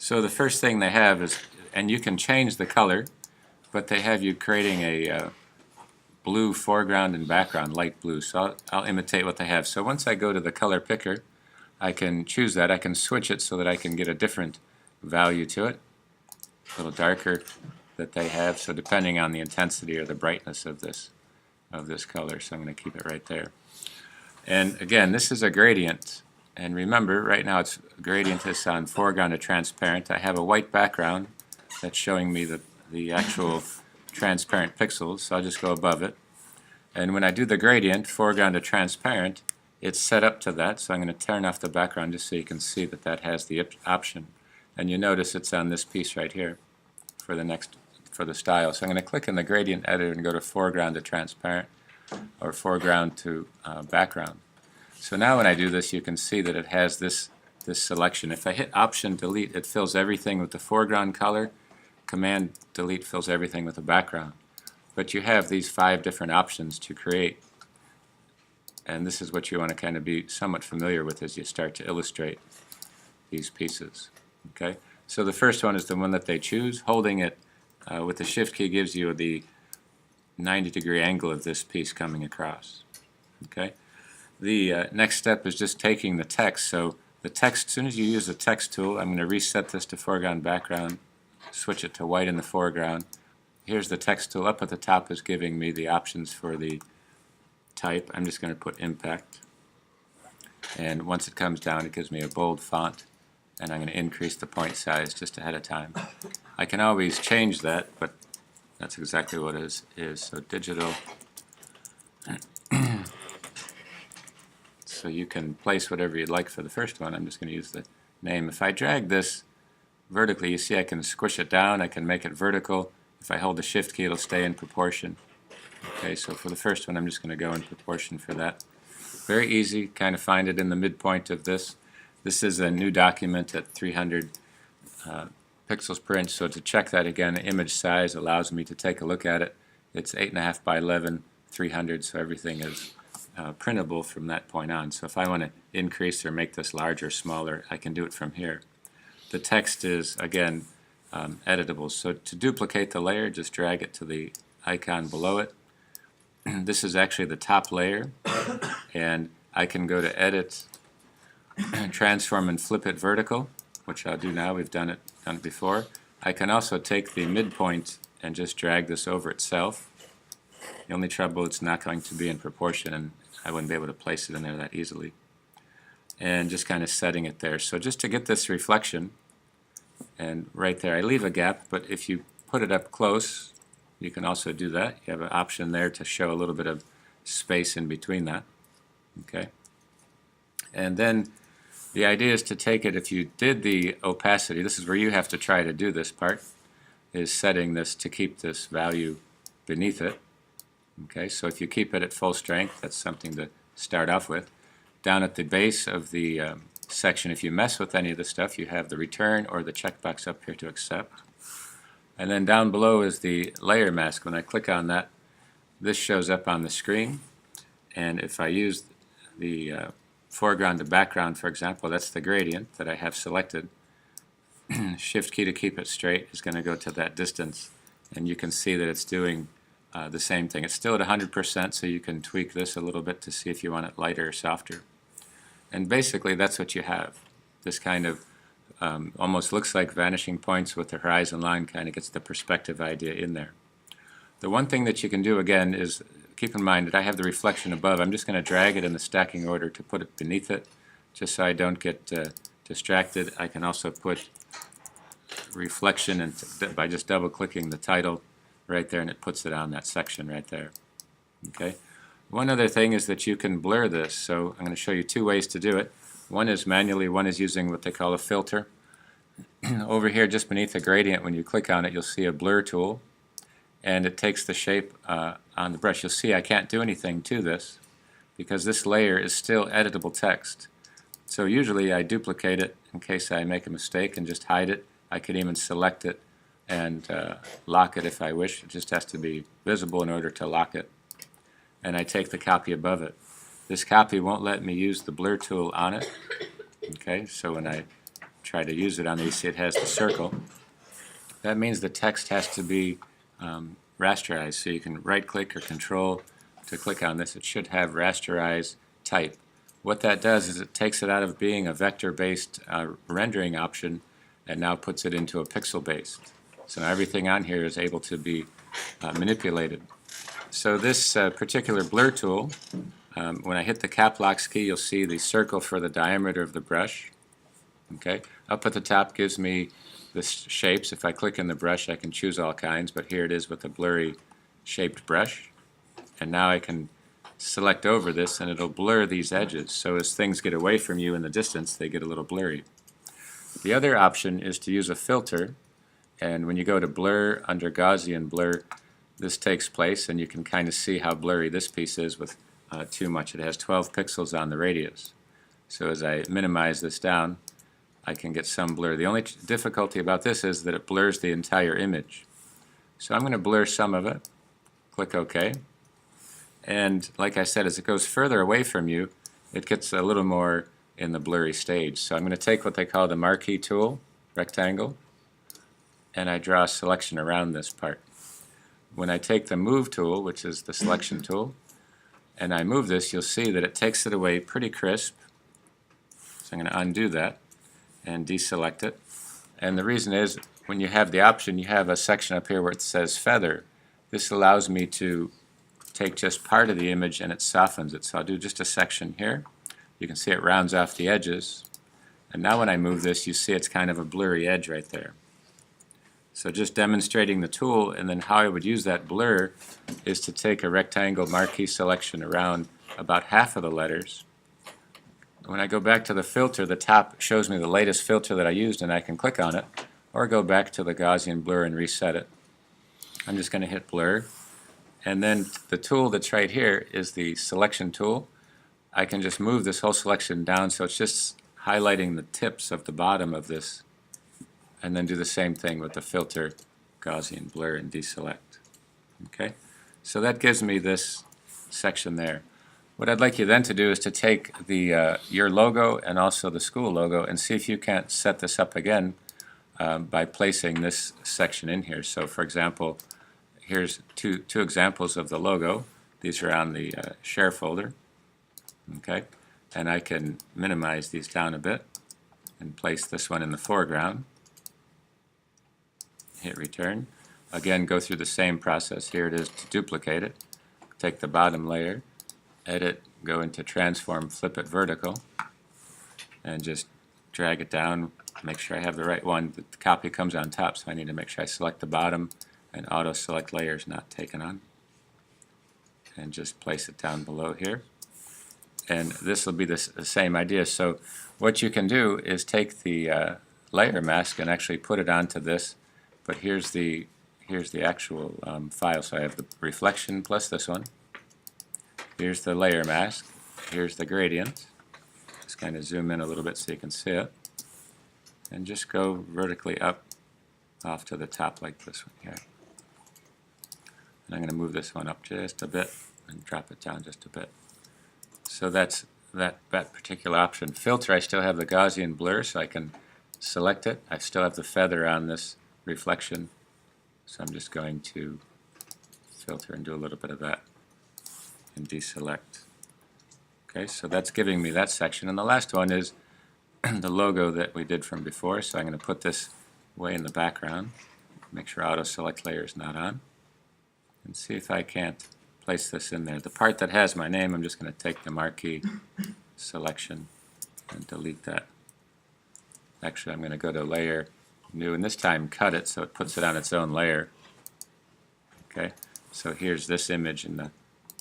So the first thing they have is, and you can change the color, but they have you creating a blue foreground and background, light blue. So I'll imitate what they have. So once I go to the color picker, I can choose that. I can switch it so that I can get a different value to it, a little darker that they have. So depending on the intensity or the brightness of this color. So I'm going to keep it right there. And again, this is a gradient. And remember, right now it's gradient is on foreground to transparent. I have a white background that's showing me the actual transparent pixels, so I'll just go above it. And when I do the gradient, foreground to transparent, it's set up to that, so I'm going to turn off the background just so you can see that that has the option. And you notice it's on this piece right here for the style. So I'm going to click in the gradient editor and go to foreground to transparent, or foreground to background. So now when I do this, you can see that it has this selection. If I hit Option Delete, it fills everything with the foreground color. Command Delete fills everything with the background. But you have these 5 different options to create. And this is what you want to kind of be somewhat familiar with as you start to illustrate these pieces. Okay? So the first one is the one that they choose. Holding it with the Shift key gives you the 90-degree angle of this piece coming across. Okay? The next step is just taking the text. So the text, as soon as you use the text tool, I'm going to reset this to foreground background, switch it to white in the foreground. Here's the text tool. Up at the top is giving me the options for the type. I'm just going to put impact. And once it comes down, it gives me a bold font. And I'm going to increase the point size just ahead of time. I can always change that, but that's exactly what it is. So digital. So you can place whatever you'd like for the first one. I'm just going to use the name. If I drag this vertically, you see I can squish it down. I can make it vertical. If I hold the Shift key, it'll stay in proportion. Okay, so for the first one, I'm just going to go in proportion for that. Very easy. Kind of find it in the midpoint of this. This is a new document at 300 pixels per inch. So to check that again, the image size allows me to take a look at it. It's 8.5 by 11, 300, so everything is printable from that point on. So if I want to increase or make this larger or smaller, I can do it from here. The text is, again, editable. So to duplicate the layer, just drag it to the icon below it. This is actually the top layer, and I can go to Edit, Transform, and flip it vertical, which I'll do now. We've done it before. I can also take the midpoint and just drag this over itself. The only trouble, it's not going to be in proportion, and I wouldn't be able to place it in there that easily. And just kind of setting it there. So just to get this reflection, and right there I leave a gap, but if you put it up close, you can also do that. You have an option there to show a little bit of space in between that. Okay. And then the idea is to take it, if you did the opacity, this is where you have to try to do this part, is setting this to keep this value beneath it. Okay, so if you keep it at full strength, that's something to start off with. Down at the base of the section, if you mess with any of the stuff, you have the return or the checkbox up here to accept. And then down below is the layer mask. When I click on that, this shows up on the screen. And if I use the foreground to background, for example, that's the gradient that I have selected. Shift key to keep it straight is going to go to that distance. And you can see that it's doing the same thing. It's still at 100%, so you can tweak this a little bit to see if you want it lighter or softer. And basically that's what you have. This kind of almost looks like vanishing points with the horizon line, kind of gets the perspective idea in there. The one thing that you can do again is keep in mind that I have the reflection above. I'm just going to drag it in the stacking order to put it beneath it, just so I don't get distracted. I can also put reflection and by just double clicking the title right there, and it puts it on that section right there. Okay. One other thing is that you can blur this. So I'm going to show you 2 ways to do it. One is manually, one is using what they call a filter. Over here just beneath the gradient, when you click on it, you'll see a blur tool, and it takes the shape on the brush. You'll see I can't do anything to this because this layer is still editable text. So usually I duplicate it in case I make a mistake and just hide it. I could even select it and lock it if I wish. It just has to be visible in order to lock it. And I take the copy above it. This copy won't let me use the blur tool on it. Okay, so when I try to use it on these. See, it has the circle. That means the text has to be rasterized. So you can right-click or control to click on this. It should have rasterize type. What that does is it takes it out of being a vector-based rendering option and now puts it into a pixel-based. So now everything on here is able to be manipulated. So this particular blur tool, when I hit the cap lock key, you'll see the circle for the diameter of the brush. Okay, up at the top gives me the shapes. If I click in the brush, I can choose all kinds, but here it is with a blurry shaped brush. And now I can select over this and it'll blur these edges. So as things get away from you in the distance, they get a little blurry. The other option is to use a filter, and when you go to blur under Gaussian blur, this takes place and you can kind of see how blurry this piece is with too much. It has 12 pixels on the radius. So as I minimize this down, I can get some blur. The only difficulty about this is that it blurs the entire image. So I'm going to blur some of it. Click OK. And like I said, as it goes further away from you, it gets a little more in the blurry stage. So I'm going to take what they call the Marquee Tool, rectangle, and I draw a selection around this part. When I take the Move tool, which is the selection tool, and I move this, you'll see that it takes it away pretty crisp. So I'm going to undo that and deselect it. And the reason is, when you have the option, you have a section up here where it says feather. This allows me to take just part of the image and it softens it. So I'll do just a section here. You can see it rounds off the edges. And now when I move this, you see it's kind of a blurry edge right there. So just demonstrating the tool, and then how I would use that blur is to take a rectangle marquee selection around about half of the letters. When I go back to the filter, the top shows me the latest filter that I used, and I can click on it, or go back to the Gaussian blur and reset it. I'm just going to hit blur, and then the tool that's right here is the selection tool. I can just move this whole selection down so it's just highlighting the tips of the bottom of this, and then do the same thing with the filter, Gaussian blur, and deselect. Okay, so that gives me this section there. What I'd like you then to do is to take the your logo and also the school logo and see if you can't set this up again by placing this section in here. So for example, here's two examples of the logo. These are on the share folder. Okay, and I can minimize these down a bit and place this one in the foreground. Hit return. Again, go through the same process. Here it is to duplicate it. Take the bottom layer, edit, go into transform, flip it vertical, and just drag it down. Make sure I have the right one. The copy comes on top, so I need to make sure I select the bottom and auto select layers not taken on. And just place it down below here. And this will be the same idea. So what you can do is take the layer mask and actually put it onto this. But here's the actual file. So I have the reflection plus this one. Here's the layer mask. Here's the gradient. Just kind of zoom in a little bit so you can see it. And just go vertically up off to the top like this one here. And I'm going to move this one up just a bit and drop it down just a bit. So that's that particular option. Filter, I still have the Gaussian blur, so I can select it. I still have the feather on this reflection, so I'm just going to filter and do a little bit of that and deselect. Okay, so that's giving me that section. And the last one is the logo that we did from before, so I'm going to put this way in the background, make sure auto select layer is not on, and see if I can't place this in there. The part that has my name, I'm just going to take the marquee selection and delete that. Actually, I'm going to go to layer, new, and this time cut it so it puts it on its own layer. Okay, so here's this image in the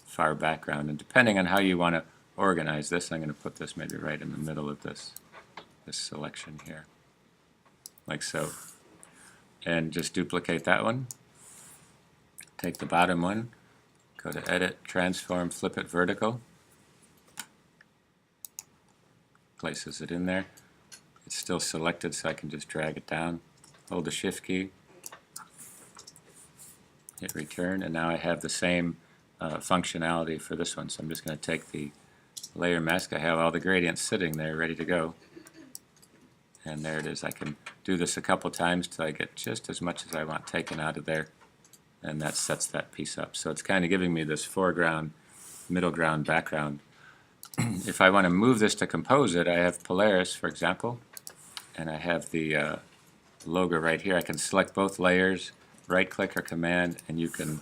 far background, and depending on how you want to organize this, I'm going to put this maybe right in the middle of this selection here, like so. And just duplicate that one. Take the bottom one, go to Edit, Transform, flip it vertical. Places it in there. It's still selected, so I can just drag it down. Hold the Shift key, hit Return, and now I have the same functionality for this one. So I'm just going to take the layer mask. I have all the gradients sitting there ready to go. And there it is. I can do this a couple times till I get just as much as I want taken out of there, and that sets that piece up. So it's kind of giving me this foreground, middle ground, background. If I want to move this to compose it, I have Polaris, for example, and I have the logo right here. I can select both layers, right-click or Command, and you can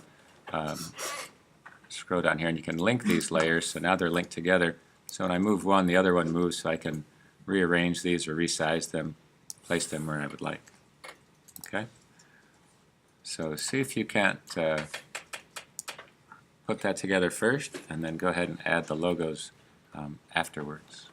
scroll down here and you can link these layers, so now they're linked together. So when I move one, the other one moves, so I can rearrange these or resize them, place them where I would like. Okay? So see if you can't put that together first, and then go ahead and add the logos afterwards.